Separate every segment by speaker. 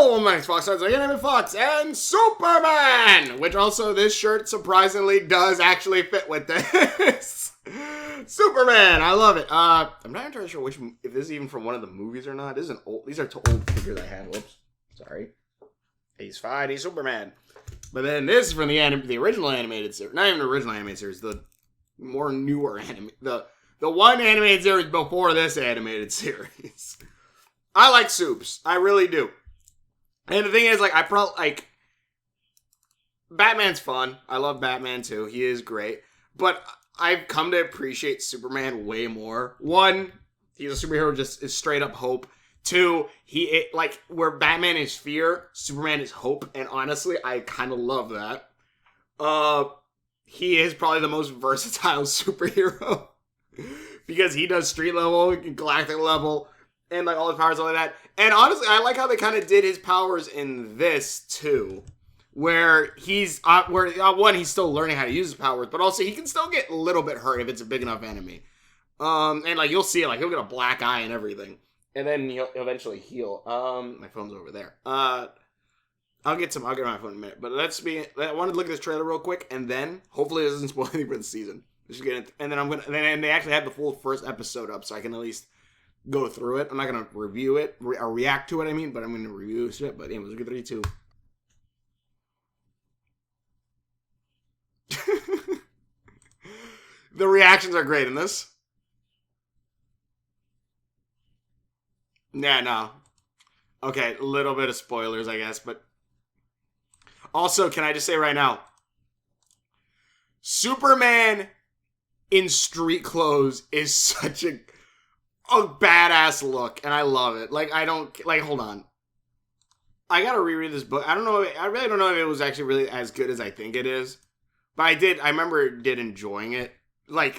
Speaker 1: Hello, my name's Fox, Anime Fox, and Superman! Which also, this shirt surprisingly does actually fit with this. Superman, I love it. I'm not entirely sure if this is even from one of the movies or not. These are two old figures I have. Whoops. Sorry. He's fine, he's Superman. But then this is from the original animated series. Not even the original animated series, the more newer the one animated series before this animated series. I like Supes. I really do. And the thing is, Batman's fun. I love Batman too. He is great. But I've come to appreciate Superman way more. One, he's a superhero, just is straight up hope. Two, where Batman is fear, Superman is hope. And honestly, I kind of love that. He is probably the most versatile superhero. Because he does street level, galactic level, and all his powers, all of that. And honestly, I like how they kind of did his powers in this too, where he's he's still learning how to use his powers, but also he can still get a little bit hurt if it's a big enough enemy. And you'll see it, he'll get a black eye and everything, and then he'll eventually heal. My phone's over there. I'll get my phone in a minute, but I wanted to look at this trailer real quick, and then hopefully it doesn't spoil anything for the season. And then they actually have the full first episode up, so I can at least go through it. I'm not gonna review it or react to it. But I'm gonna review shit. But anyways, look at 3, 2. The reactions are great in this. Nah, no. Okay, a little bit of spoilers, I guess, but also, can I just say right now, Superman in street clothes is such a badass look, and I love it. Hold on. I gotta reread this book. I really don't know if it was actually really as good as I think it is. But I remember enjoying it.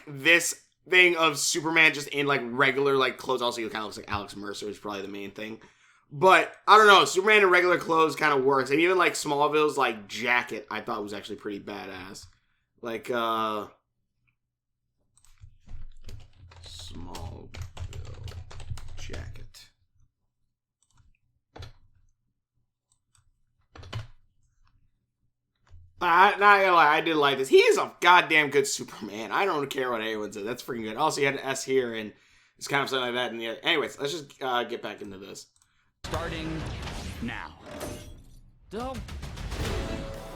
Speaker 1: This thing of Superman just in, regular, clothes. Also, he kind of looks like Alex Mercer is probably the main thing. But, I don't know, Superman in regular clothes kind of works. And even, Smallville's, jacket, I thought was actually pretty badass. Smallville jacket. Not gonna lie, I did like this. He is a goddamn good Superman. I don't care what anyone says. That's freaking good. Also, he had an S here, and it's kind of something like that. Anyways, let's just get back into this.
Speaker 2: Starting now.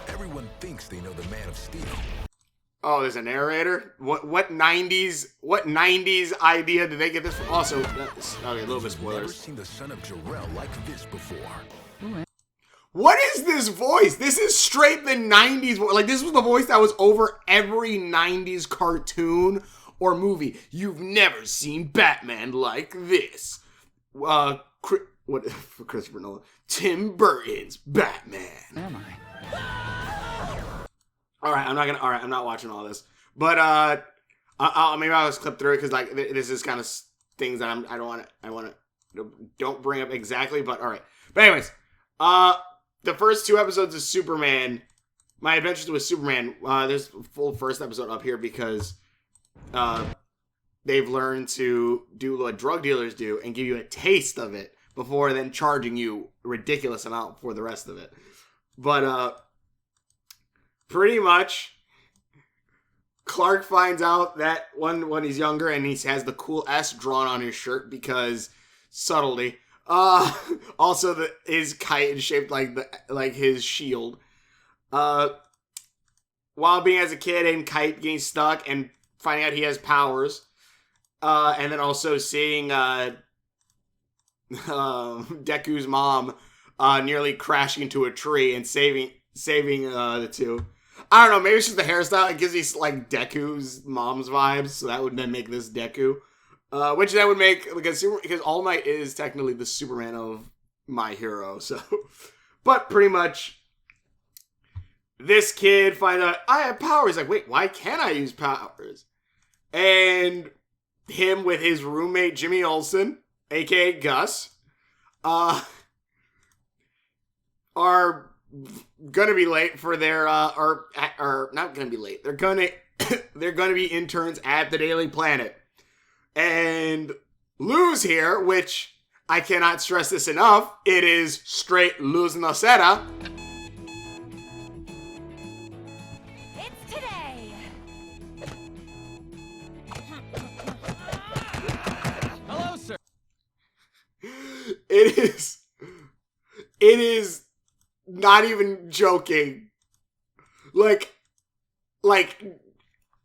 Speaker 3: Everyone thinks they know the Man of Steel.
Speaker 1: Oh, there's a narrator? What 90s idea did they get this from? Also, okay, a little bit of spoilers.
Speaker 3: Never seen the son of Jor-El like this before.
Speaker 1: What is this voice? This is straight the 90s voice. This was the voice that was over every 90s cartoon or movie. You've never seen Batman like this. Christopher Nolan. Tim Burton's Batman.
Speaker 2: Am I?
Speaker 1: Alright, I'm not watching all this. But, maybe I'll just clip through it, because, this is kind of things that don't bring up exactly, but alright. But anyways, the first 2 episodes of Superman, My Adventures with Superman, there's a full first episode up here because, they've learned to do what drug dealers do and give you a taste of it before then charging you a ridiculous amount for the rest of it. But, pretty much, Clark finds out that when he's younger and he has the cool S drawn on his shirt because subtlety. Also his kite is shaped like his shield. While being as a kid and Kite getting stuck and finding out he has powers. And then also seeing Deku's mom nearly crashing into a tree and saving the two. I don't know, maybe it's just the hairstyle. It gives me Deku's mom's vibes, so that would then make this Deku. Which that would make, because All Might is technically the Superman of My Hero, so. But pretty much, this kid finds out, I have powers. Wait, why can't I use powers? And him with his roommate Jimmy Olsen, aka Gus, are gonna be late for their or not gonna be late. They're gonna be interns at the Daily Planet. And LUZ here, which I cannot stress this enough. It is straight LUZ Nocera.
Speaker 4: It's today.
Speaker 2: Hello, sir.
Speaker 1: It is not even joking. Like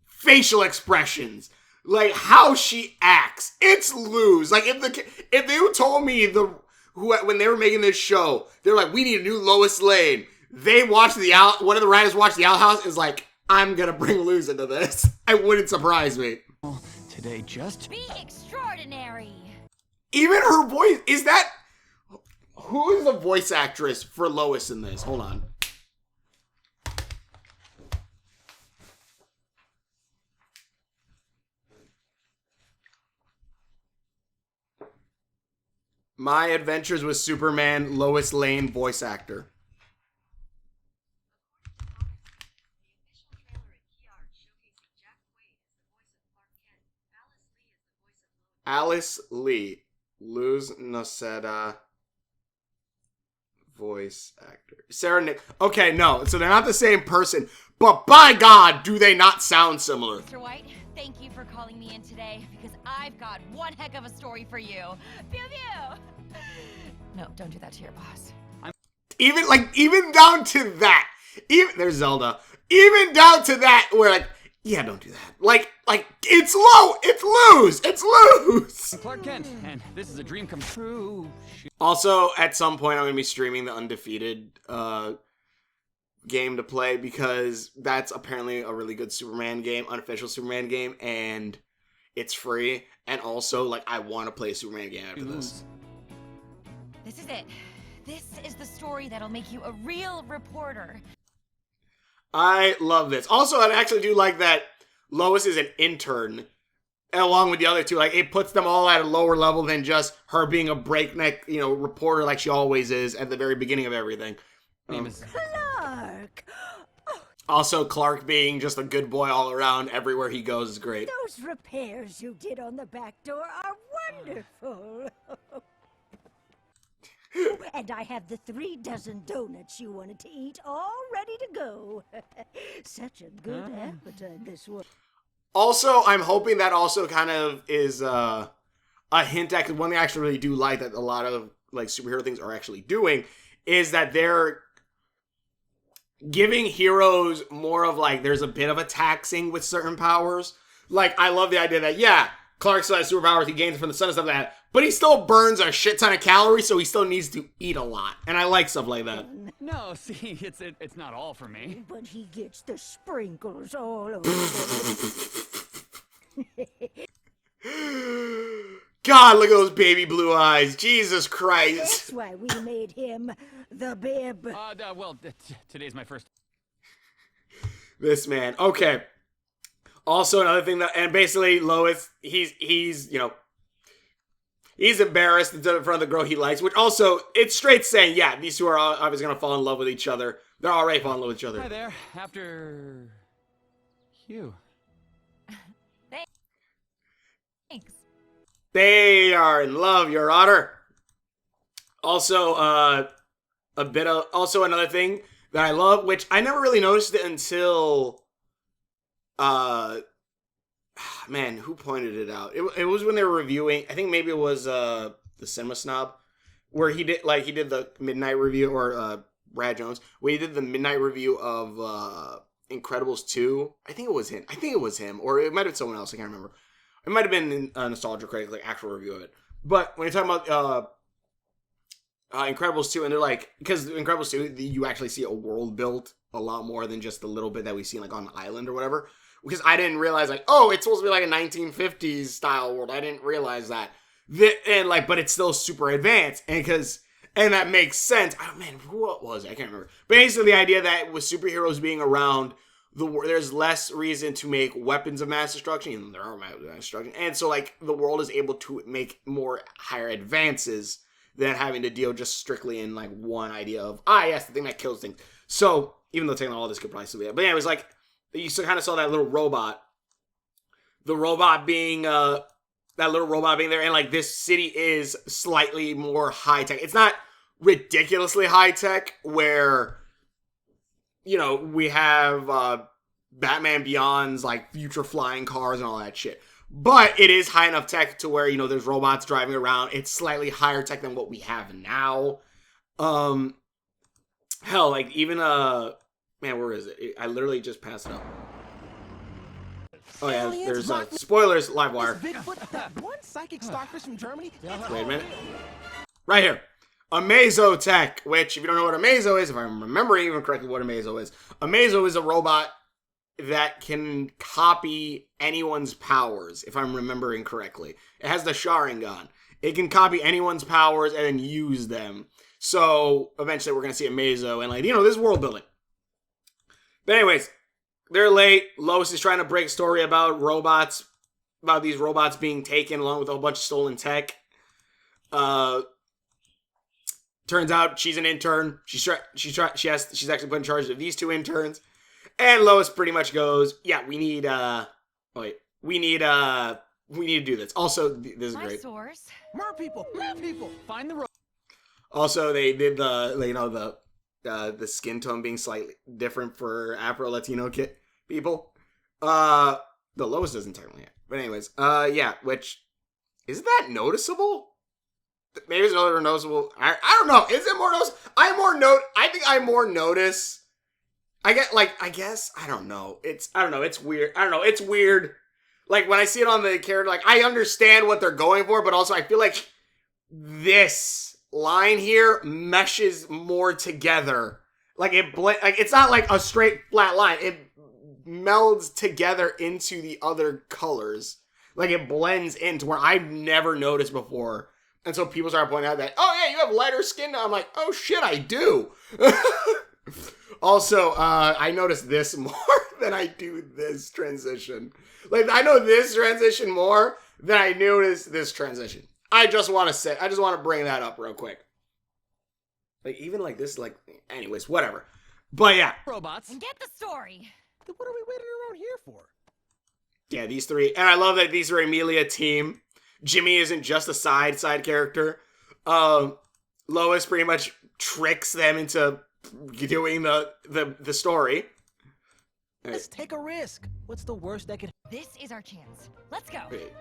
Speaker 1: facial expressions, like how she acts. It's LUZ. Like if they told me when they were making this show, they're like, we need a new Lois Lane. They watched one of the writers watched the Owl House is like, I'm gonna bring LUZ into this. It wouldn't surprise me.
Speaker 2: Today just
Speaker 4: Be extraordinary.
Speaker 1: Even her voice is that. Who is the voice actress for Lois in this? Hold on. My Adventures with Superman, Lois Lane voice actor. Alice Lee, LUZ Nocera voice actor. Sarah Nick. Okay, no, so they're not the same person, but by God, do they not sound similar?
Speaker 4: Mr. White, thank you for calling me in today because I've got one heck of a story for you. Pew pew. No, don't do that to your boss.
Speaker 1: Even down to that. Even there's Zelda. Even down to that, where like, yeah, don't do that. Like it's LUZ. It's LUZ.
Speaker 2: Clark Kent, and this is a dream come true.
Speaker 1: Also, at some point, I'm gonna be streaming the Undefeated game to play because that's apparently a really good Superman game, unofficial Superman game, and it's free. And also, like, I want to play a Superman game after this.
Speaker 4: This is it. This is the story that'll make you a real reporter.
Speaker 1: I love this. Also, I actually do like that Lois is an intern, along with the other two. Like, it puts them all at a lower level than just her being a breakneck, reporter like she always is at the very beginning of everything.
Speaker 2: Name is
Speaker 5: Clark!
Speaker 1: Also, Clark being just a good boy all around, everywhere he goes is great.
Speaker 5: Those repairs you did on the back door are wonderful. And I have the 3 dozen donuts you wanted to eat all ready to go. Such a good appetite this one.
Speaker 1: Also, I'm hoping that also kind of is a hint at, because one thing I actually really do like that a lot of like superhero things are actually doing is that they're giving heroes more of like, there's a bit of a taxing with certain powers. Like, I love the idea that, yeah, Clark still has superpowers, he gains from the sun and stuff like that, but he still burns a shit ton of calories, so he still needs to eat a lot. And I like stuff like that.
Speaker 2: no. See, it's not all for me.
Speaker 5: But he gets the sprinkles all over.
Speaker 1: God, look at those baby blue eyes. Jesus Christ.
Speaker 5: That's why we made him the bib.
Speaker 2: Well, today's my first.
Speaker 1: This man. Okay. Also, another thing that, and basically Lois, he's embarrassed in front of the girl he likes, which also, it's straight saying, yeah, these two are obviously going to fall in love with each other. They're already falling in love with each other.
Speaker 2: Hi there. After you.
Speaker 4: Thanks.
Speaker 1: They are in love, Your Honor. Also, also another thing that I love, which I never really noticed it until, man, who pointed it out? It was when they were reviewing, I think maybe it was, the Cinema Snob, where he did the midnight review, or, Brad Jones, where he did the midnight review of, Incredibles 2. I think it was him, or it might have been someone else, I can't remember. It might have been a Nostalgia Critic, like, actual review of it. But when you're talking about Incredibles 2, and they're like, because Incredibles 2, you actually see a world built a lot more than just the little bit that we see, like, on the island or whatever. Because I didn't realize, like, oh, it's supposed to be like a 1950s style world. I didn't realize that. But it's still super advanced. And that makes sense. Oh, man, what was it? I can't remember. But basically, the idea that with superheroes being around, there's less reason to make weapons of mass destruction, and there are weapons of mass destruction, and so like the world is able to make more higher advances than having to deal just strictly in like one idea of yes, the thing that kills things. So even though taking all this could probably still be that, but yeah, it was like you kind of saw that little robot, the robot being that little robot being there, and like this city is slightly more high tech. It's not ridiculously high tech where, you know, we have Batman Beyond's like future flying cars and all that shit. But it is high enough tech to where, you know, there's robots driving around. It's slightly higher tech than what we have now. Hell, like even man, where is it? I literally just passed it up. Oh yeah, there's spoilers, Livewire.
Speaker 6: Bigfoot, that one psychic starfish from Germany.
Speaker 1: Wait a minute. Right here. Amazo Tech, which, if you don't know what Amazo is, if I'm remembering even correctly what Amazo is a robot that can copy anyone's powers, if I'm remembering correctly. It has the Sharingan. It can copy anyone's powers and then use them. So, eventually we're going to see Amazo and, like, you know, this world building. But anyways, they're late. Lois is trying to break story about robots, about these robots being taken along with a whole bunch of stolen tech. Turns out she's an intern. She's actually put in charge of these two interns. And Lois pretty much goes, yeah, we need to do this. Also, this is
Speaker 4: My
Speaker 1: great.
Speaker 6: Mer people,
Speaker 2: Find the
Speaker 1: Also, they did the skin tone being slightly different for Afro-Latino people. The Lois doesn't technically have. But anyways, yeah, which, is that noticeable? Maybe it's another noticeable. I don't know. Is it more noticeable? I think I more notice. I guess, I don't know. It's weird. It's weird. Like, when I see it on the character, like, I understand what they're going for, but also I feel like this line here meshes more together. Like, it's not like a straight flat line. It melds together into the other colors. Like, it blends into where I've never noticed before. And so people start pointing out that, oh yeah, you have lighter skin now. I'm like, oh shit, I do. Also, I noticed this more than I do this transition. Like, I know this transition more than I noticed this transition. I just want to bring that up real quick. Like, even like this, like, anyways, whatever. But yeah.
Speaker 2: robots.
Speaker 4: And get the story.
Speaker 6: then what are we waiting around here for?
Speaker 1: Yeah, these three. And I love that these are immediately a team. Jimmy isn't just a side character. Lois pretty much tricks them into doing the story.
Speaker 6: Let's take a risk. What's the worst that could
Speaker 4: This is our chance. Let's go.
Speaker 1: Wait.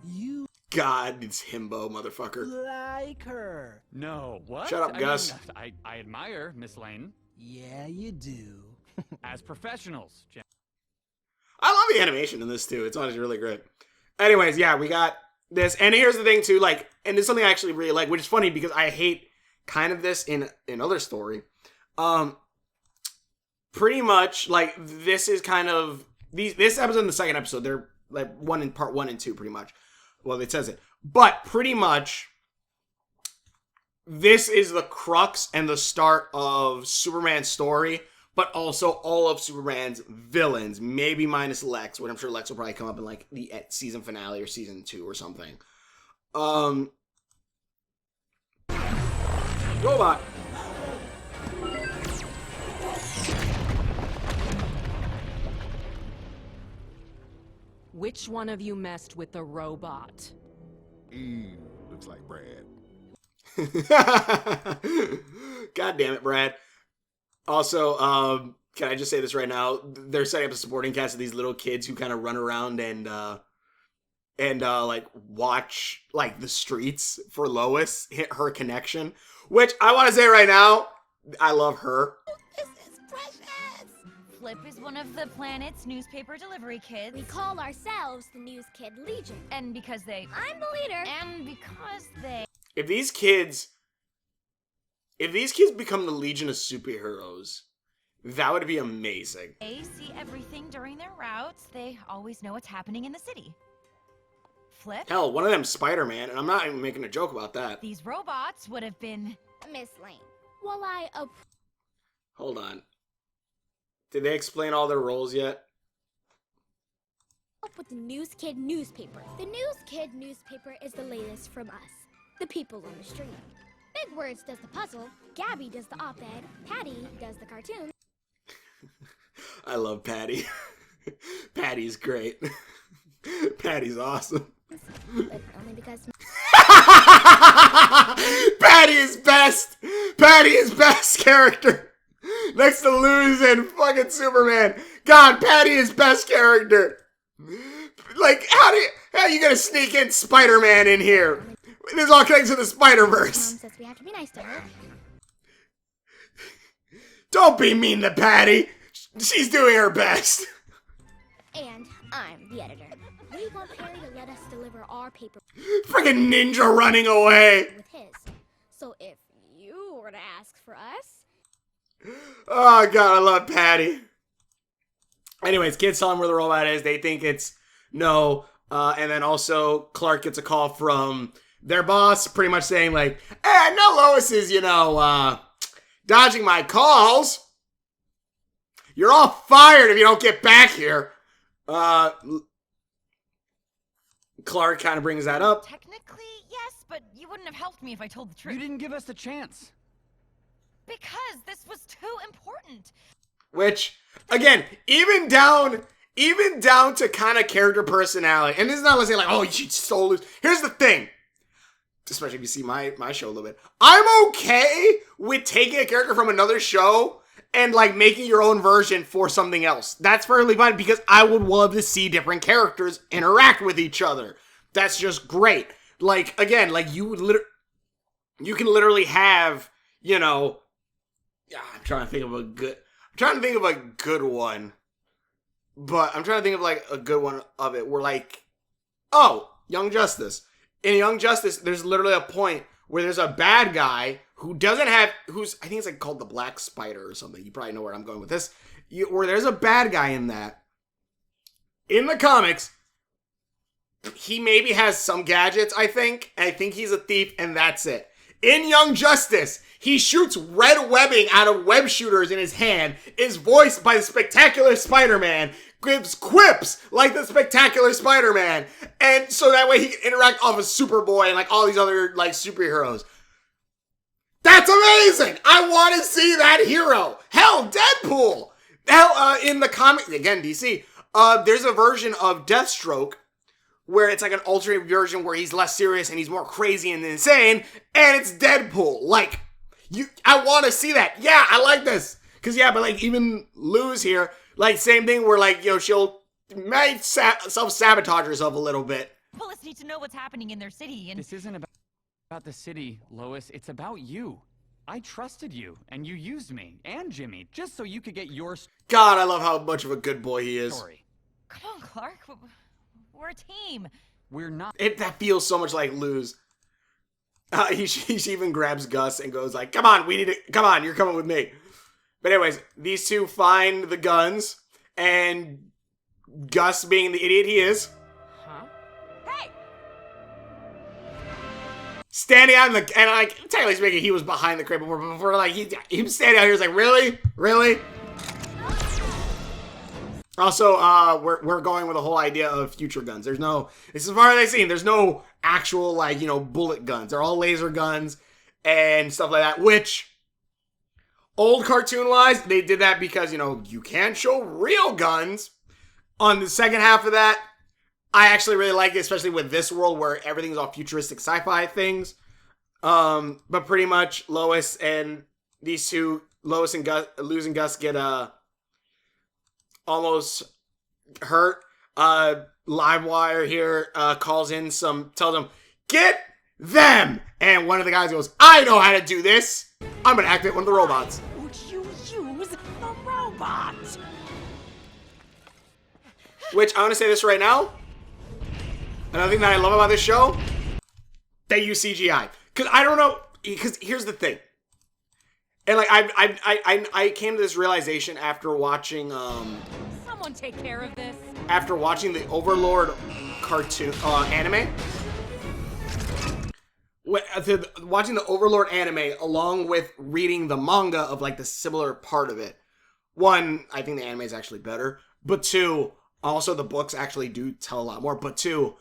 Speaker 6: You
Speaker 1: God, it's himbo, motherfucker.
Speaker 6: like her?
Speaker 2: No, what?
Speaker 1: Shut up, Gus.
Speaker 2: I admire Miss Lane
Speaker 6: Yeah, you do.
Speaker 2: as professionals.
Speaker 1: I love the animation in this too. It's honestly really great. Anyways, yeah, we got this. And here's the thing too, like, and it's something I actually really like, which is funny because I hate kind of this in other story. Pretty much, like, this is kind of, this episode and the second episode, they're like part 1 and 2 pretty much. Well, it says it. But pretty much, this is the crux and the start of Superman's story, but also all of Superman's villains, maybe minus Lex, which I'm sure Lex will probably come up in like the season finale or season 2 or something. Robot.
Speaker 7: Which one of you messed with the robot?
Speaker 3: Looks like Brad.
Speaker 1: God damn it, Brad. Also, can I just say this right now? They're setting up a supporting cast of these little kids who kind of run around and like watch like the streets for Lois hit her connection. Which I want to say right now, I love her.
Speaker 4: This is precious. Flip is one of the planet's newspaper delivery kids.
Speaker 8: We call ourselves the News Kid Legion.
Speaker 4: And because they...
Speaker 8: I'm the leader.
Speaker 4: And because they...
Speaker 1: If these kids become the Legion of Superheroes, that would be amazing.
Speaker 4: They see everything during their routes. They always know what's happening in the city. Flip?
Speaker 1: Hell, one of them's Spider-Man, and I'm not even making a joke about that.
Speaker 4: These robots would have been...
Speaker 8: Miss Lane. Well, I
Speaker 1: Hold on. Did they explain all their roles yet?
Speaker 8: up with the News Kid newspaper. The News Kid newspaper is the latest from us, the people on the street. Big Words does the puzzle, Gabby does the op-ed, Patty does the cartoon.
Speaker 1: I love Patty. Patty's great. Patty's awesome.
Speaker 8: but only because
Speaker 1: Patty is best. Patty is best character. Next to Luz and fucking Superman. God, Patty is best character. Like, how you gonna sneak in Spider-Man in here? This all connects to the Spider-Verse.
Speaker 8: says we have to be nice to her.
Speaker 1: Don't be mean to Patty. She's doing her best.
Speaker 8: And I'm the editor. We want Perry to let us deliver our paper
Speaker 1: Freaking ninja running away.
Speaker 8: with his. So if you were to ask for us,
Speaker 1: Oh, God, I love Patty. Anyways, kids tell him where the robot is. They think it's no. And then also Clark gets a call from their boss pretty much saying like, hey, no, Lois is, dodging my calls. You're all fired if you don't get back here. Clark kind of brings that up.
Speaker 4: Technically, yes, but you wouldn't have helped me if I told the truth.
Speaker 2: You didn't give us a chance.
Speaker 4: Because this was too important.
Speaker 1: Which, again, even down to kind of character personality. And this is not let's say like, oh, you so lose. Here's the thing. Especially if you see my show a little bit. I'm okay with taking a character from another show and like making your own version for something else. That's perfectly fine because I would love to see different characters interact with each other. That's just great. Like, again, like you can literally have, I'm trying to think of a good one. But I'm trying to think of like a good one of it where like, oh, Young Justice. In Young Justice, there's literally a point where there's a bad guy who I think it's like called the Black Spider or something. You probably know where I'm going with this. Where there's a bad guy in that. In the comics, he maybe has some gadgets, I think. I think he's a thief, and that's it. In Young Justice, he shoots red webbing out of web shooters in his hand, is voiced by the Spectacular Spider-Man, gives quips like the Spectacular Spider-Man, and so that way he can interact off of Superboy and like all these other like superheroes. That's amazing! I want to see that hero! Hell, Deadpool! Hell, in the comic, again, DC, there's a version of Deathstroke where it's like an alternate version where he's less serious and he's more crazy and insane, and it's Deadpool. Like, I want to see that. Yeah, I like this. Because, but like, even Luz here, like, same thing where, like, she'll might self-sabotage herself a little bit.
Speaker 4: Police need to know what's happening in their city, and
Speaker 2: This isn't about the city, Lois. It's about you. I trusted you, and you used me and Jimmy just so you could get your
Speaker 1: God, I love how much of a good boy he is.
Speaker 2: story.
Speaker 4: come on, Clark. We're a team.
Speaker 2: We're not.
Speaker 1: That feels so much like Luz. He even grabs Gus and goes like, come on, you're coming with me. But anyways, these two find the guns, and Gus, being the idiot he is,
Speaker 4: Hey!
Speaker 1: standing out and like, technically speaking, he was behind the crate before like, he was standing out here, he's like, really? Really? Also, we're going with the whole idea of future guns. There's no, as far as I've seen, there's no actual, like, bullet guns. They're all laser guns and stuff like that, which, old cartoon-wise, they did that because, you can't show real guns. On the second half of that, I actually really like it, especially with this world where everything's all futuristic sci-fi things. But pretty much, Lois and Gus, Luz and Gus get, almost hurt. Livewire here calls in tells them, get them! And one of the guys goes, I know how to do this! I'm gonna activate one of the robots.
Speaker 5: Would you use the robot?
Speaker 1: Which, I want to say this right now. Another thing that I love about this show, they use CGI. Because I don't know, because here's the thing. And like, I came to this realization after watching,
Speaker 7: Someone take care of this.
Speaker 1: after watching the Overlord cartoon, anime. Watching the Overlord anime along with reading the manga of like the similar part of it. One, I think the anime is actually better. But two, also the books actually do tell a lot more. But two,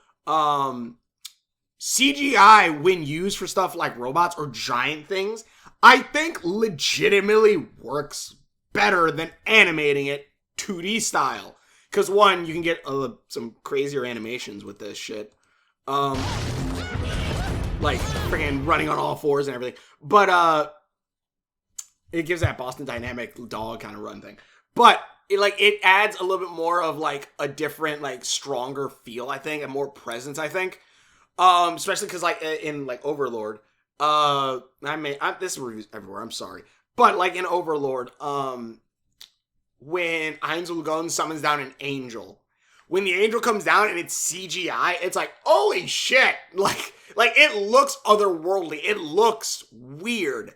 Speaker 1: CGI when used for stuff like robots or giant things, I think legitimately works better than animating it 2D style. Because one, you can get some crazier animations with this shit. Like freaking running on all fours and everything. But it gives that Boston Dynamic dog kind of run thing. But it adds a little bit more of like a different, like stronger feel, I think, and more presence, I think. Especially because like in like Overlord, this review's everywhere, I'm sorry. But like in Overlord, when Ainzel Gun summons down an angel, when the angel comes down and it's CGI, it's like, holy shit! Like it looks otherworldly. It looks weird.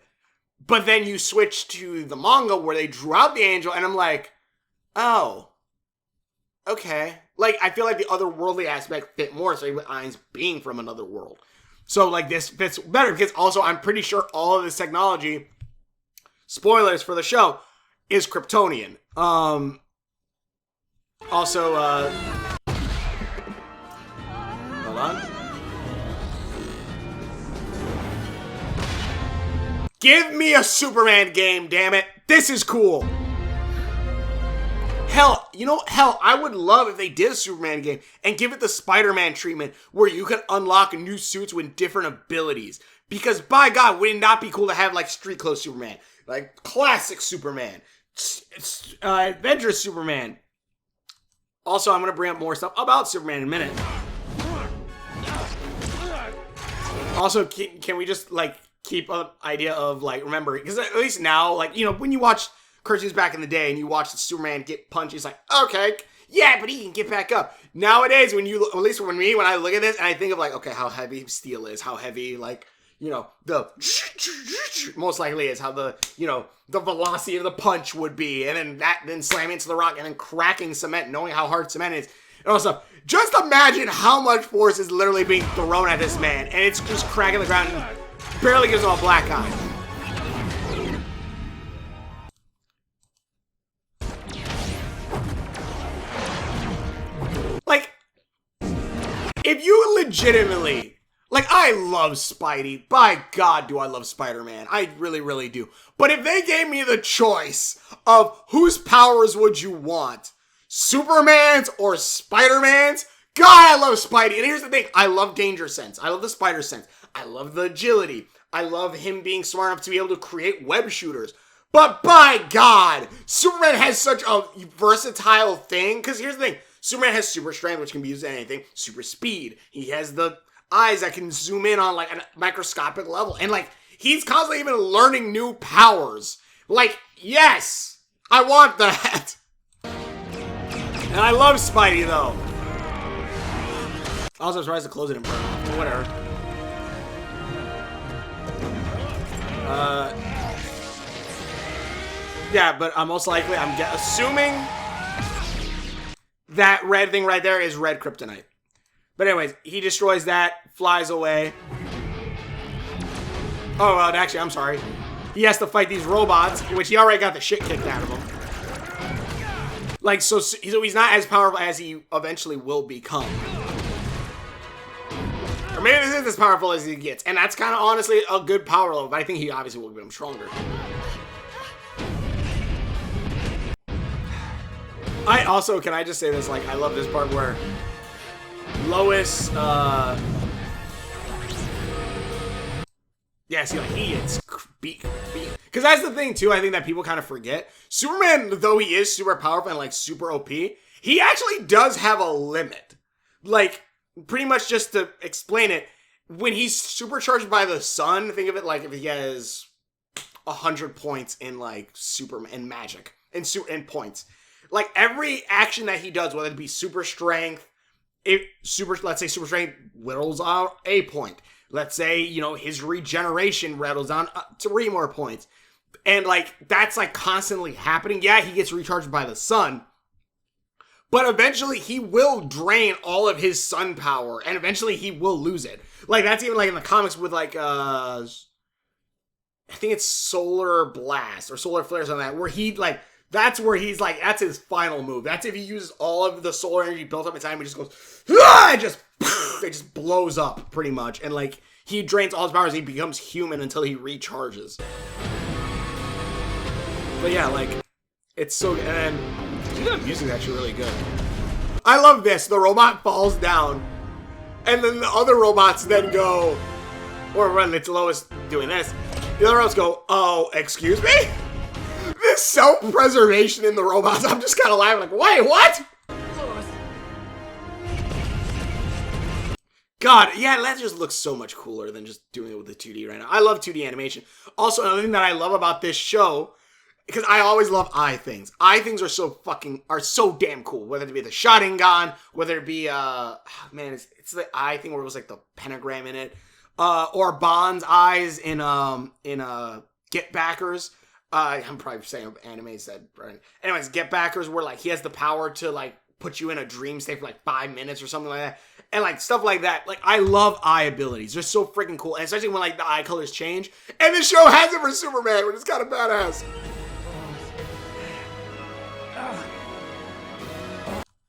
Speaker 1: But then you switch to the manga where they drew out the angel, and I'm like, oh, okay. Like, I feel like the otherworldly aspect fit more, so with Ainz being from another world. So, like, this fits better, because also I'm pretty sure all of this technology, spoilers for the show, is Kryptonian. Also, hold on. Give me a Superman game, damn it. This is cool. Hell, I would love if they did a Superman game and give it the Spider-Man treatment where you can unlock new suits with different abilities. Because by God, would it not be cool to have like Street Clothes Superman, like classic Superman, Adventurous Superman. Also, I'm going to bring up more stuff about Superman in a minute. Also, can we just like keep an idea of like, remember, because at least now, like, when you watch cartoons back in the day and you watch the Superman get punched, it's like, okay, yeah, but he can get back up. Nowadays, when I look at this and I think of like, okay, how heavy steel is, how heavy, like, the most likely is how the velocity of the punch would be, and then slamming into the rock and then cracking cement, knowing how hard cement is, and all stuff. Just imagine how much force is literally being thrown at this man, and it's just cracking the ground and barely gives him a black eye. Like, if you legitimately, like, I love Spidey. By God, do I love Spider-Man. I really, really do. But if they gave me the choice of whose powers would you want, Superman's or Spider-Man's, God, I love Spidey. And here's the thing. I love Danger Sense. I love the Spider Sense. I love the agility. I love him being smart enough to be able to create web shooters. But by God, Superman has such a versatile thing. Because here's the thing. Superman has super strength, which can be used in anything. Super speed. He has the eyes that can zoom in on like a microscopic level. And like, he's constantly even learning new powers. Like, yes, I want that. And I love Spidey though. Also, I'm surprised the clothes didn't burn off, but whatever. Yeah, but most likely, assuming that red thing right there is red kryptonite. But anyways, he destroys that, flies away. Oh, well, actually, I'm sorry. He has to fight these robots, which he already got the shit kicked out of him. Like, so he's not as powerful as he eventually will become. Or maybe this is as powerful as he gets. And that's kind of honestly a good power level, but I think he obviously will become stronger. Can I just say this, like, I love this part where Lois, yeah, see, like, he gets beat. Because that's the thing, too, I think that people kind of forget. Superman, though he is super powerful and, like, super OP, he actually does have a limit. Like, pretty much just to explain it, when he's supercharged by the sun, think of it like if he has 100 points in, like, Superman magic and points. Like, every action that he does, whether it be super strength, let's say super strength whittles out a point. Let's say, his regeneration rattles down 3 more points. And, like, that's, like, constantly happening. Yeah, he gets recharged by the sun. But eventually, he will drain all of his sun power. And eventually, he will lose it. Like, that's even, like, in the comics with, like, I think it's Solar Blast or Solar Flare or something like that. Where he, like, that's where he's, like, that's his final move. That's if he uses all of the solar energy built up inside him. He just goes, ah! It just blows up, pretty much. And, like, he drains all his powers. He becomes human until he recharges. But, yeah, like, it's so... And the music's actually really good. I love this. The robot falls down, and then the other robots then go, or when it's Lois doing this, the other robots go, oh, excuse me? This self-preservation in the robots, I'm just kind of laughing like, wait, what? God, yeah, that just looks so much cooler than just doing it with the 2D right now. I love 2D animation. Also, another thing that I love about this show, because I always love eye things. Eye things are so damn cool. Whether it be the Sharingan, whether it be man, it's the eye thing where it was like the pentagram in it, or Bond's eyes in Get Backers. I'm probably saying anime said right. Anyways, Get Backers, where like he has the power to like put you in a dream state for like 5 minutes or something like that. And like stuff like that. Like I love eye abilities. They're so freaking cool. And especially when like the eye colors change. And the show has it for Superman, which is kind of badass.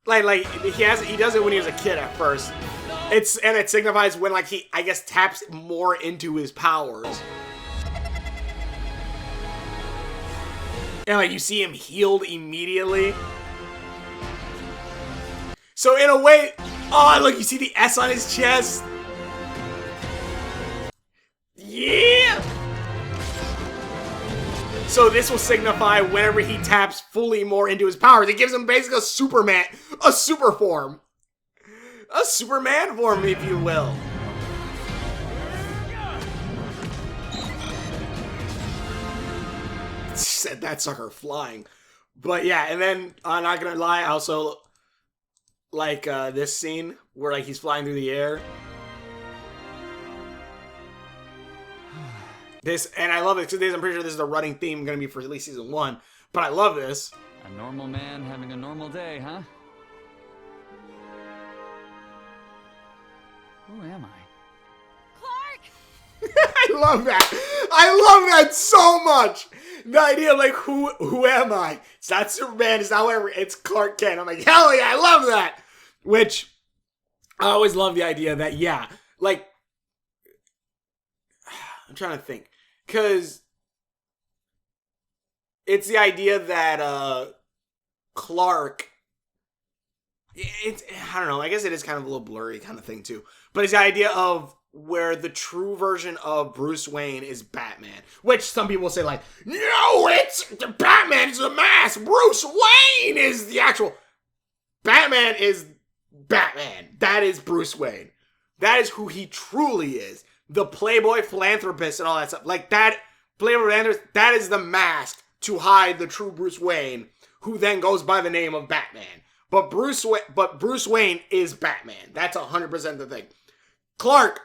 Speaker 1: Like he does it when he was a kid at first. It signifies when like he, I guess, taps more into his powers. And like you see him healed immediately. So in a way, oh look, you see the S on his chest? Yeah! So this will signify whenever he taps fully more into his powers. It gives him basically a Superman, a super form. A Superman form, if you will. Said that sucker flying. But yeah, and then, I'm not gonna lie, I also like this scene where like he's flying through the air. This, and I love it because I'm pretty sure this is the running theme going to be for at least season 1. But I love this.
Speaker 2: A normal man having a normal day, huh? Who am I?
Speaker 4: Clark!
Speaker 1: I love that. I love that so much. The idea of like, who am I? It's not Superman. It's not whatever. It's Clark Kent. I'm like, hell yeah, I love that. Which, I always love the idea that, yeah, like, I'm trying to think. Because it's the idea that Clark, I don't know, I guess it is kind of a little blurry kind of thing too. But it's the idea of where the true version of Bruce Wayne is Batman. Which some people say like, no, it's Batman is the mask. Bruce Wayne is the actual. Batman is Batman. That is Bruce Wayne. That is who he truly is. The playboy philanthropist and all that stuff. Like that playboy philanthropist, that is the mask to hide the true Bruce Wayne, who then goes by the name of Batman. But Bruce Wayne is Batman. That's 100% the thing. Clark,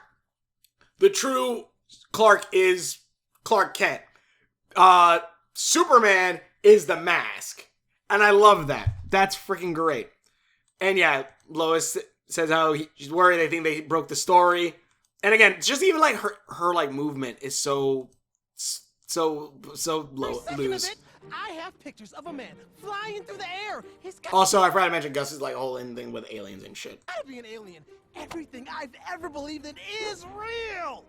Speaker 1: the true Clark is Clark Kent. Superman is the mask. And I love that. That's freaking great. And yeah, Lois says how she's worried. They think they broke the story. And again, just even like her like movement is so loose.
Speaker 6: I have pictures of a man flying through the air.
Speaker 1: Also, I forgot to mention Gus's like whole thing with aliens and shit.
Speaker 6: Gotta be an alien. Everything I've ever believed in is real.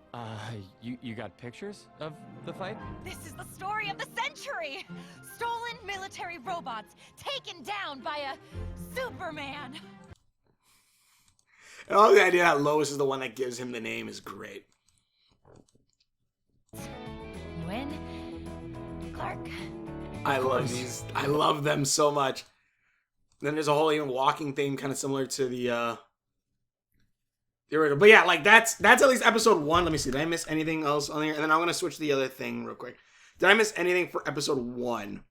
Speaker 2: You got pictures of the fight?
Speaker 4: This is the story of the century! Stolen military robots taken down by a Superman!
Speaker 1: And all the idea that Lois is the one that gives him the name is great.
Speaker 4: You win, Clark.
Speaker 1: I love these. I love them so much. Then there's a whole even walking theme kind of similar to the original. But yeah, like that's at least episode 1. Let me see. Did I miss anything else on here? And then I'm going to switch to the other thing real quick. Did I miss anything for episode 1?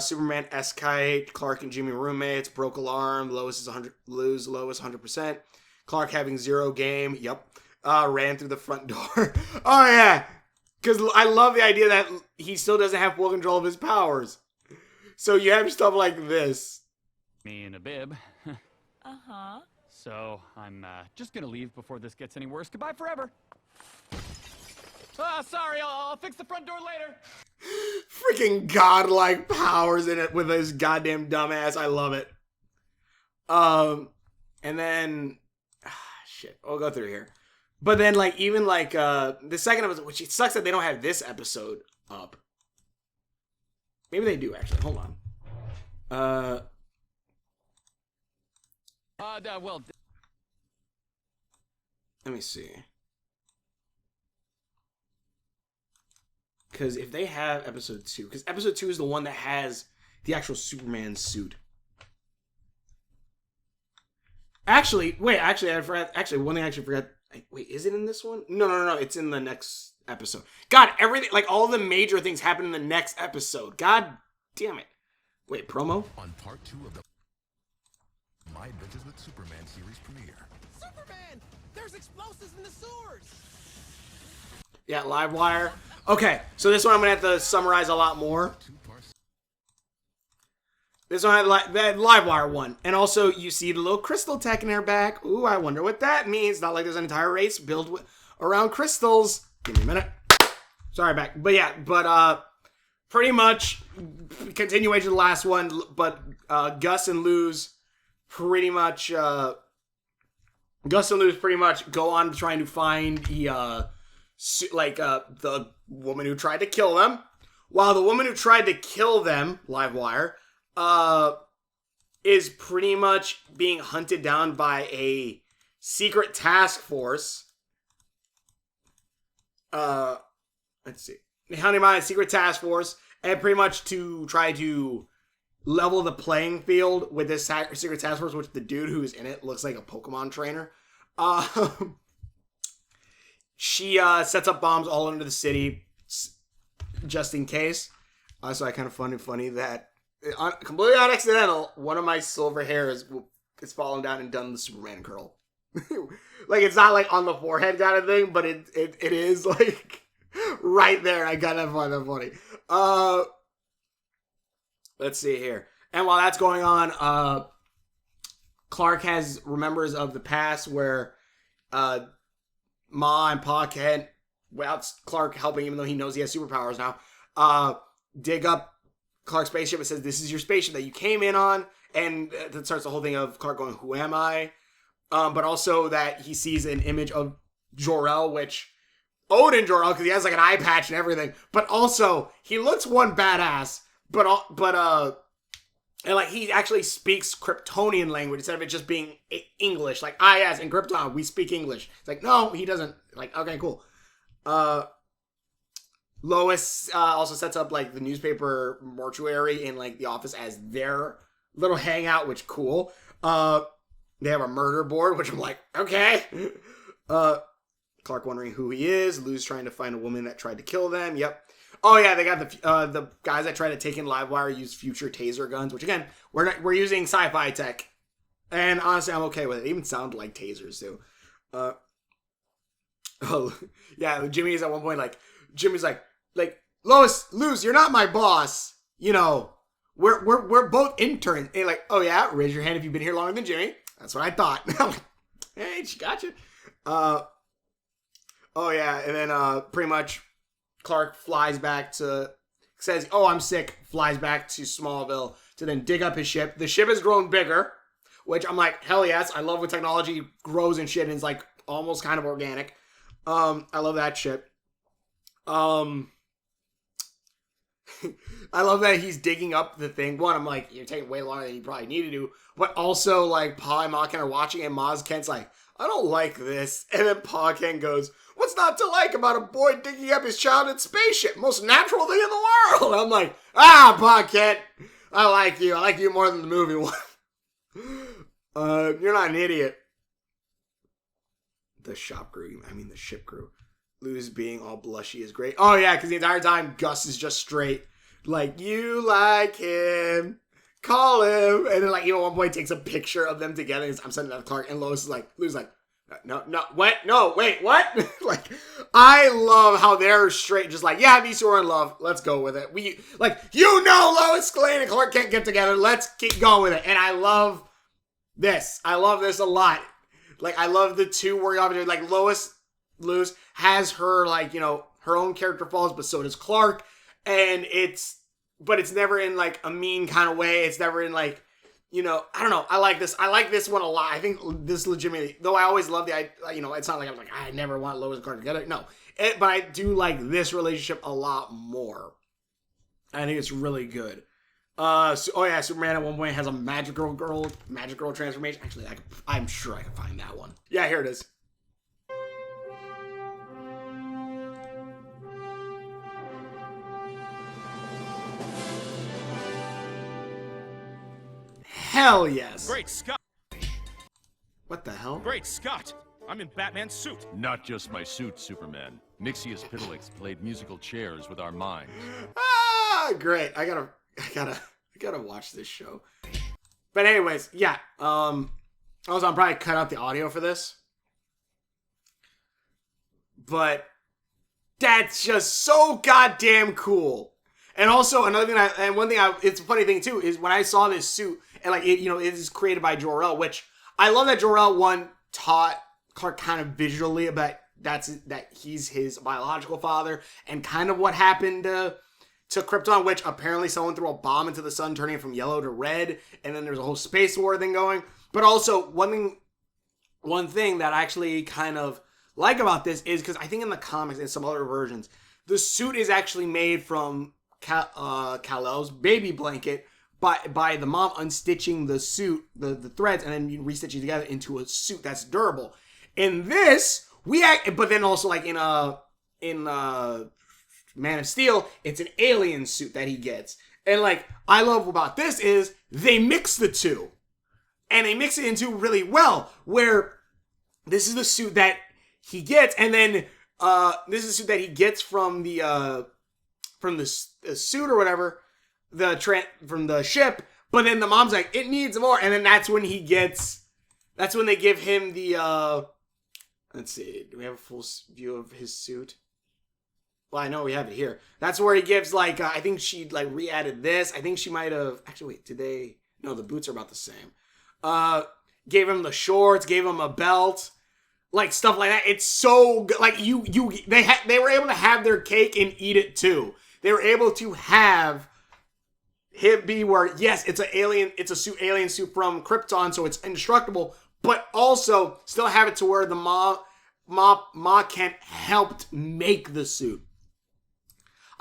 Speaker 1: Superman escaped, Clark and Jimmy roommates, broke alarm, Lois 100%. Clark having 0 game, yep. Ran through the front door. Oh yeah, because I love the idea that he still doesn't have full control of his powers. So you have stuff like this.
Speaker 2: Me in a bib.
Speaker 4: Uh-huh.
Speaker 2: So I'm just gonna leave before this gets any worse. Goodbye forever. Sorry, I'll fix the front door later.
Speaker 1: Freaking godlike powers in it with his goddamn dumbass. I love it. And then shit, we'll go through here. But then like even like the second episode, which it sucks that they don't have this episode up. Maybe they do actually. Hold on.
Speaker 2: Well,
Speaker 1: Let me see. Because if they have episode 2, because episode 2 is the one that has the actual Superman suit. Actually, wait, I forgot. Actually, one thing I actually forgot. Wait, is it in this one? No. It's in the next episode. God, everything, like all the major things happen in the next episode. God damn it. Wait, promo?
Speaker 3: On part 2 of the My Adventures with Superman series premiere.
Speaker 6: Superman! There's explosives in the sewers!
Speaker 1: Yeah, live wire. Okay, so this one I'm gonna have to summarize a lot more. This one had that live wire one, and also you see the little crystal tech in their back. Ooh, I wonder what that means. Not like there's an entire race built around crystals. Give me a minute. Sorry, back. But yeah, pretty much continuation of the last one. But Gus and Luz pretty much go on trying to find the woman who tried to kill them. While the woman who tried to kill them, live wire, is pretty much being hunted down by a secret task force. Let's see. Hunted by a secret task force, and pretty much to try to level the playing field with this secret task force, which the dude who's in it looks like a Pokemon trainer. She sets up bombs all under the city, just in case. So I kind of find it funny that, completely unaccidental, one of my silver hairs is fallen down and done the Superman curl. Like, it's not like on the forehead kind of thing, but it is like right there. I kind of find that funny. Let's see here. And while that's going on, Clark remembers of the past where Ma and Pa can't, without Clark helping, even though he knows he has superpowers now, dig up Clark's spaceship and says, "This is your spaceship that you came in on." And that starts the whole thing of Clark going, "Who am I?" But also that he sees an image of Jor-El, which Odin Jor-El, because he has like an eye patch and everything. But also, he looks one badass, and like he actually speaks Kryptonian language instead of it just being English. Like, yes, in Krypton, we speak English. It's like, no, he doesn't. Like, okay, cool. Lois also sets up like the newspaper mortuary in like the office as their little hangout, which cool. They have a murder board, which I'm like, okay. Clark wondering who he is. Luz trying to find a woman that tried to kill them. Yep. Oh yeah, they got the guys that try to take in Livewire use future taser guns, which again we're using sci-fi tech, and honestly I'm okay with it. They even sound like tasers too. Oh yeah, Jimmy is at one point like Jimmy's like Luz, you're not my boss. You know, we're both interns. And like, oh yeah, raise your hand if you've been here longer than Jimmy. That's what I thought. Hey, she got you. Oh yeah, and then pretty much Clark flies back says, "Oh, I'm sick," flies back to Smallville to then dig up his ship. The ship has grown bigger, which I'm like, hell yes. I love when technology grows and shit and it's like almost kind of organic. I love that shit. I love that he's digging up the thing. One, I'm like, you're taking way longer than you probably need to do. But also, like, Pa and Ma Ken are watching, and Ma Ken's like, I don't like this. And then Pa Ken goes, what's not to like about a boy digging up his childhood spaceship? Most natural thing in the world. I'm like, Pa Ken, I like you. I like you more than the movie one. You're not an idiot. The ship crew. Luz being all blushy is great. Oh yeah, because the entire time Gus is just straight. Like, you like him. Call him. And then like, at one point takes a picture of them together. And I'm sending that to Clark. And Luz is like, no, what? No, wait, what? Like, I love how they're straight. Just like, yeah, these two are in love. Let's go with it. Lois Lane and Clark can't get together. Let's keep going with it. And I love this. I love this a lot. Like, I love the two working off each other. Like, Luz has her, like, you know, her own character flaws, but so does Clark. And it's never in, like, a mean kind of way. It's never in, like, you know, I don't know. I like this. I like this one a lot. I think this legitimately, though I always love you know, it's not like I was like, I never want Lois and Clark together. No. But I do like this relationship a lot more. I think it's really good. Oh yeah, Superman at one point has a magical girl transformation. Actually, I'm sure I can find that one. Yeah, here it is. Hell yes.
Speaker 9: Great Scott!
Speaker 1: What the hell?
Speaker 9: Great Scott! I'm in Batman's suit.
Speaker 10: Not just my suit, Superman. Nixius Pitilix played musical chairs with our minds.
Speaker 1: Ah, great. I gotta watch this show. But anyways, yeah. Also, I'm probably cut out the audio for this. But that's just so goddamn cool. And also another thing, it's a funny thing too, is when I saw this suit and like it, it is created by Jor-El, which I love that Jor-El taught Clark kind of visually about that he's his biological father and kind of what happened to Krypton, which apparently someone threw a bomb into the sun, turning it from yellow to red, and then there's a whole space war thing going. But also one thing that I actually kind of like about this is because I think in the comics and some other versions, the suit is actually made from Kal-El's baby blanket by the mom unstitching the suit, the threads, and then restitching together into a suit that's durable. In this, but then also like in Man of Steel, it's an alien suit that he gets. And like, I love about this is they mix the two. And they mix it into really well, where this is the suit that he gets, and then this is the suit that he gets from the suit or whatever, from the ship, but then the mom's like, it needs more, and then that's when they give him the, let's see, do we have a full view of his suit? Well, I know we have it here. That's where he gives, like, I think she, like, re-added this. I think she might have, actually, wait, no, the boots are about the same. Gave him the shorts, gave him a belt, like, stuff like that. It's so good. Like, they were able to have their cake and eat it, too. They were able to have him be where, yes, it's alien suit from Krypton, so it's indestructible, but also still have it to where the Ma Kent helped make the suit.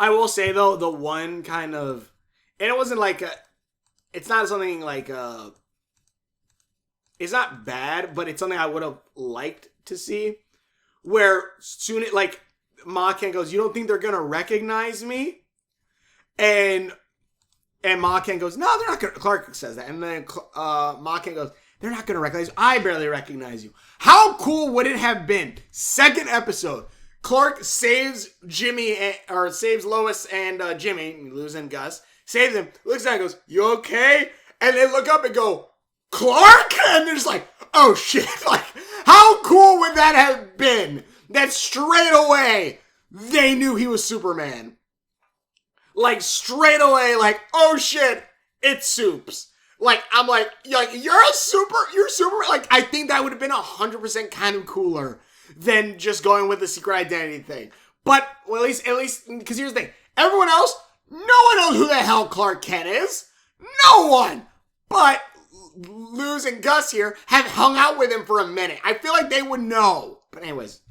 Speaker 1: I will say, though, the one kind of, and it wasn't like it's not something like it's not bad, but it's something I would have liked to see, where soon like Ma Kent goes, you don't think they're gonna recognize me? And Ma Kent goes, no, they're not gonna, Clark says that, and then Ma Kent goes, they're not gonna recognize you. I barely recognize you. How cool would it have been? Second episode, Clark saves saves Lois and Jimmy, Luz and Gus, saves them, looks at him and goes, you okay? And they look up and go, Clark? And they're just like, oh shit, like, how cool would that have been? That straight away, they knew he was Superman. Like, straight away, like, oh shit, it's Soups. Like, I'm like, you're Superman. Like, I think that would have been 100% kind of cooler than just going with the secret identity thing. But, well, at least, because here's the thing. Everyone else, no one knows who the hell Clark Kent is. No one. But Luz and Gus here have hung out with him for a minute. I feel like they would know. But anyways,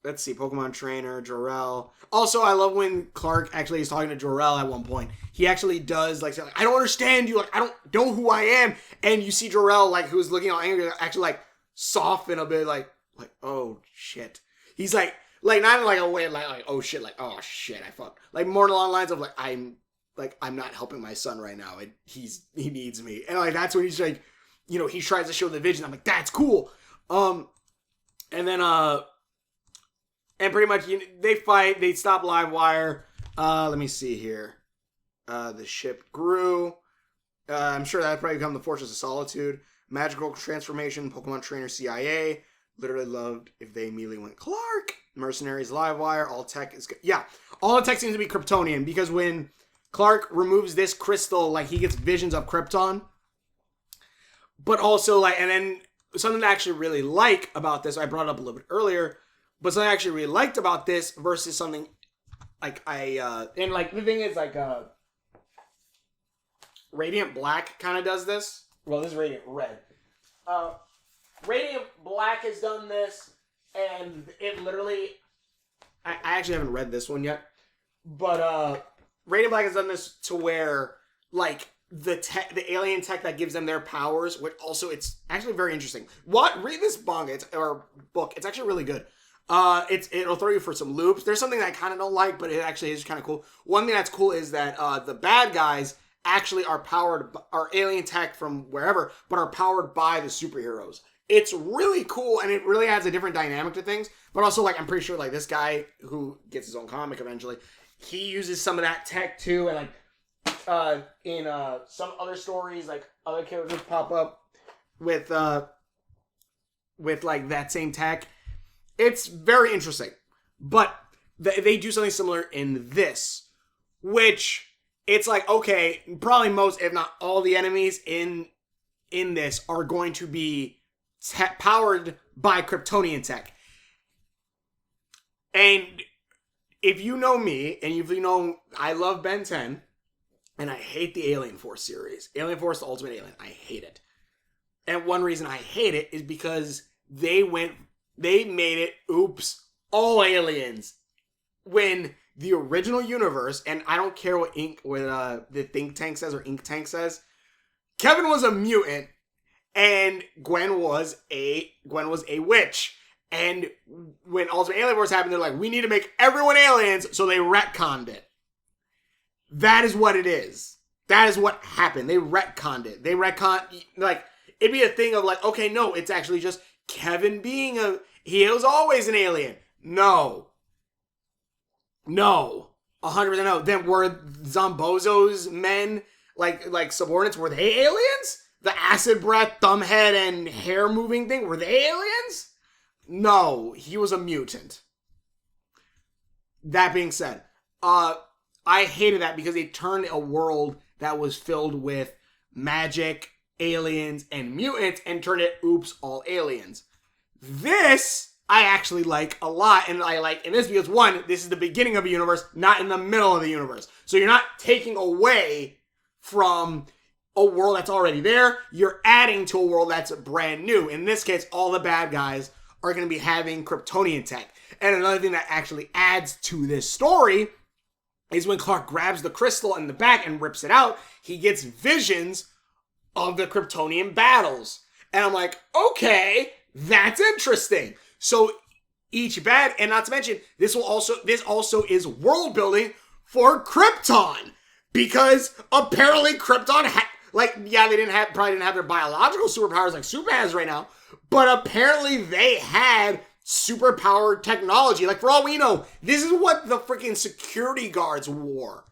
Speaker 1: let's see, Pokemon Trainer, Jor-El. Also, I love when Clark actually is talking to Jor-El at one point. He actually does, like, say, like, I don't understand you. Like, I don't know who I am. And you see Jor-El, like, who's looking all angry, actually, like, soften a bit, like, oh, shit. He's like, not in, like, a way, like, oh, shit, like, oh, shit, I fucked. Like, more along the lines of, like, I'm not helping my son right now. And he needs me. And, like, that's when he's, like, he tries to show the vision. I'm like, that's cool. And then, and pretty much, they fight. They stop Livewire. Let me see here. The ship grew. I'm sure that'd probably become the Fortress of Solitude. Magical transformation. Pokemon Trainer CIA. Literally loved if they immediately went Clark. Mercenaries Livewire. All tech is good. Yeah. All the tech seems to be Kryptonian. Because when Clark removes this crystal, like, he gets visions of Krypton. But also, like, and then something I actually really like about this, I brought it up a little bit earlier, but something I actually really liked about this versus something like and like the thing is like Radiant Black kind of does this. Well, this is Radiant Red. Radiant Black has done this, and it literally, I actually haven't read this one yet, but Radiant Black has done this to where, like, the alien tech that gives them their powers, which also, it's actually very interesting. Read this manga, or book. It's actually really good. It'll throw you for some loops. There's something that I kind of don't like, but it actually is kind of cool. One thing that's cool is that the bad guys actually are alien tech from wherever, but are powered by the superheroes. It's really cool, and it really adds a different dynamic to things. But also, like, I'm pretty sure, like, this guy who gets his own comic eventually, he uses some of that tech too, and like in some other stories, like other characters pop up with like that same tech. It's very interesting, but they do something similar in this, which it's like, okay, probably most, if not all, the enemies in this are going to be powered by Kryptonian tech. And if you know me, and if you know I love Ben 10, and I hate the Alien Force series. Alien Force, the Ultimate Alien. I hate it. And one reason I hate it is because they made it, all aliens. When the original universe, and I don't care what the think tank says or ink tank says, Kevin was a mutant, and Gwen was a witch. And when Ultimate Alien Force happened, they're like, we need to make everyone aliens, so they retconned it. That is what it is. That is what happened. They retconned it. Like, it'd be a thing of like, okay, no, it's actually just Kevin being he was always an alien. No. 100% no. Then were Zombozo's men, like subordinates, were they aliens? The acid breath, thumb head, and hair moving thing, were they aliens? No, he was a mutant. That being said, I hated that because they turned a world that was filled with magic, aliens, and mutants and turned it, all aliens. This, I actually like a lot. And I like in this because, one, this is the beginning of a universe, not in the middle of the universe. So you're not taking away from a world that's already there. You're adding to a world that's brand new. In this case, all the bad guys are going to be having Kryptonian tech. And another thing that actually adds to this story is when Clark grabs the crystal in the back and rips it out, he gets visions of the Kryptonian battles. And I'm like, okay, that's interesting. So each and not to mention, this also is world building for Krypton. Because apparently Krypton they probably didn't have their biological superpowers like Superman has right now, but apparently they had superpowered technology. Like, for all we know, this is what the freaking security guards wore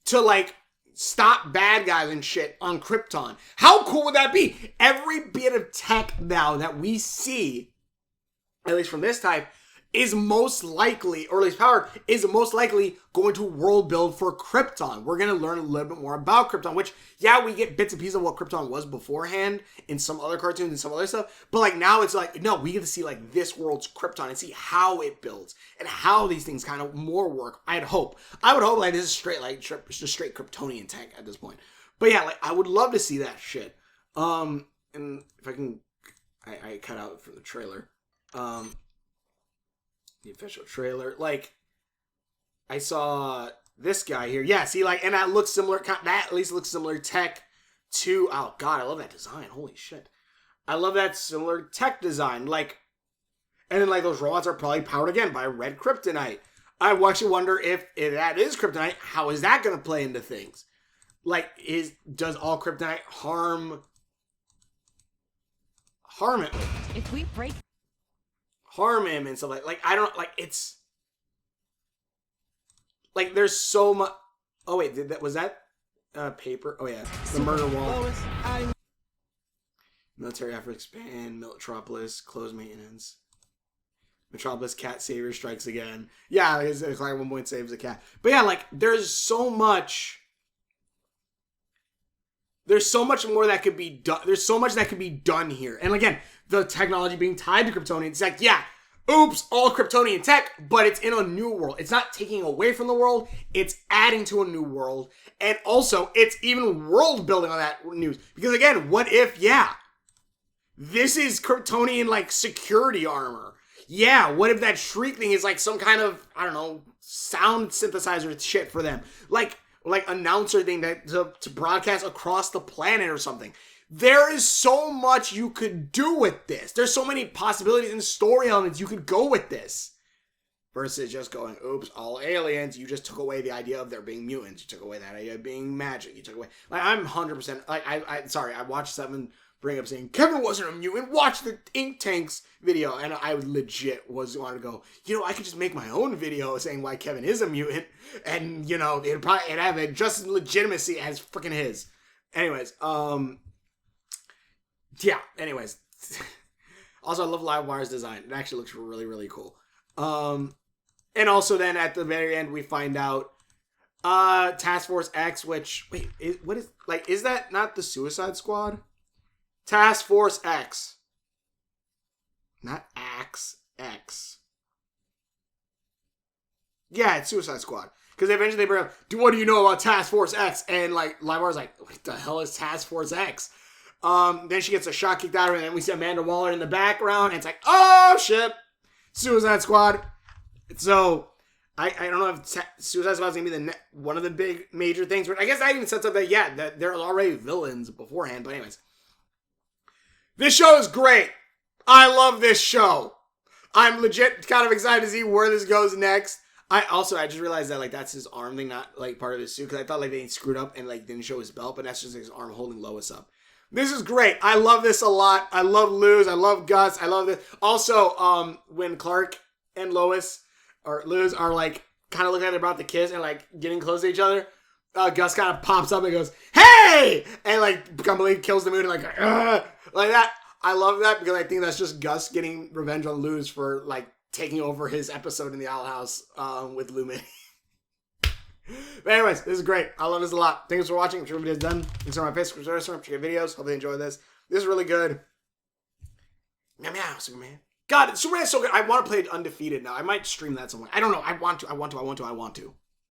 Speaker 1: to, like, stop bad guys and shit on Krypton. How cool would that be? Every bit of tech now that we see, at least from this type, is most likely, or at least powered, is most likely going to world build for Krypton. We're going to learn a little bit more about Krypton, which, yeah, we get bits and pieces of what Krypton was beforehand in some other cartoons and some other stuff, but, like, now it's like, no, we get to see, like, this world's Krypton and see how it builds and how these things kind of more work. I would hope, like, this is straight, like, just straight Kryptonian tech at this point. But, yeah, like, I would love to see that shit. And if I can, I cut out from the trailer. The official trailer, like, I saw this guy here. Yeah, see, like, and that looks similar. That at least looks similar tech to. Oh God, I love that design. Holy shit, I love that similar tech design. Like, and then like those robots are probably powered again by red kryptonite. I actually wonder if that is kryptonite. How is that going to play into things? Like, does all kryptonite harm it?
Speaker 7: If we break.
Speaker 1: Harm him and stuff like I don't like it's like there's so much. Oh wait, was that paper? Oh yeah, the murder wall. Military effort expand. Metropolis close maintenance. Metropolis cat savior strikes again. Yeah, it's like 1 point saves a cat. But yeah, like there's so much. There's so much more that could be done. There's so much that could be done here. And again, the technology being tied to Kryptonian, it's like, yeah, all Kryptonian tech, but it's in a new world. It's not taking away from the world. It's adding to a new world. And also, it's even world building on that news. Because again, what if, this is Kryptonian, like, security armor? Yeah, what if that shriek thing is like some kind of, I don't know, sound synthesizer shit for them? Like, like announcer thing that to broadcast across the planet or something. There is so much you could do with this. There's so many possibilities and story elements you could go with this. Versus just going, oops, all aliens. You just took away the idea of there being mutants. You took away that idea of being magic. You took away, like, I'm 100%, like, I watched someone bring up saying, Kevin wasn't a mutant. Watch the Ink Tanks video. And I legit wanted to go, I could just make my own video saying why Kevin is a mutant. And, it'd have just as legitimacy as freaking his. Anyways, yeah, anyways. Also, I love Livewire's design. It actually looks really, really cool. And also then at the very end, we find out, Task Force X, which, wait, is that not the Suicide Squad? Task Force X. Not Axe, X. Yeah, it's Suicide Squad. Because eventually they bring up, what do you know about Task Force X? And, like, Livewire's like, what the hell is Task Force X? Then she gets a shot kicked out of her, and then we see Amanda Waller in the background, and it's like, oh, shit! Suicide Squad. So, I don't know if Suicide Squad is going to be one of the big major things. I guess that even sets up that there are already villains beforehand. But anyways. This show is great. I love this show. I'm legit kind of excited to see where this goes next. I just realized that, like, that's his arm thing, not, like, part of his suit. Because I thought, like, they screwed up and, like, didn't show his belt. But that's just his arm holding Lois up. This is great. I love this a lot. I love Luz. I love Gus. I love this. Also, when Clark and Lois or Luz are like kind of looking at about to kiss and like getting close to each other, Gus kind of pops up and goes, "Hey!" and like completely kills the mood and like that. I love that because I think that's just Gus getting revenge on Luz for like taking over his episode in the Owl House with Lumen. But anyways, this is great. I love this a lot. Thanks for watching. I'm sure video's done. Thanks for my Facebook, Instagram, check out videos. Hope you enjoyed this. This is really good. Meow meow, Superman. God, Superman's so good. I want to play Undefeated now. I might stream that somewhere. I don't know. I want to.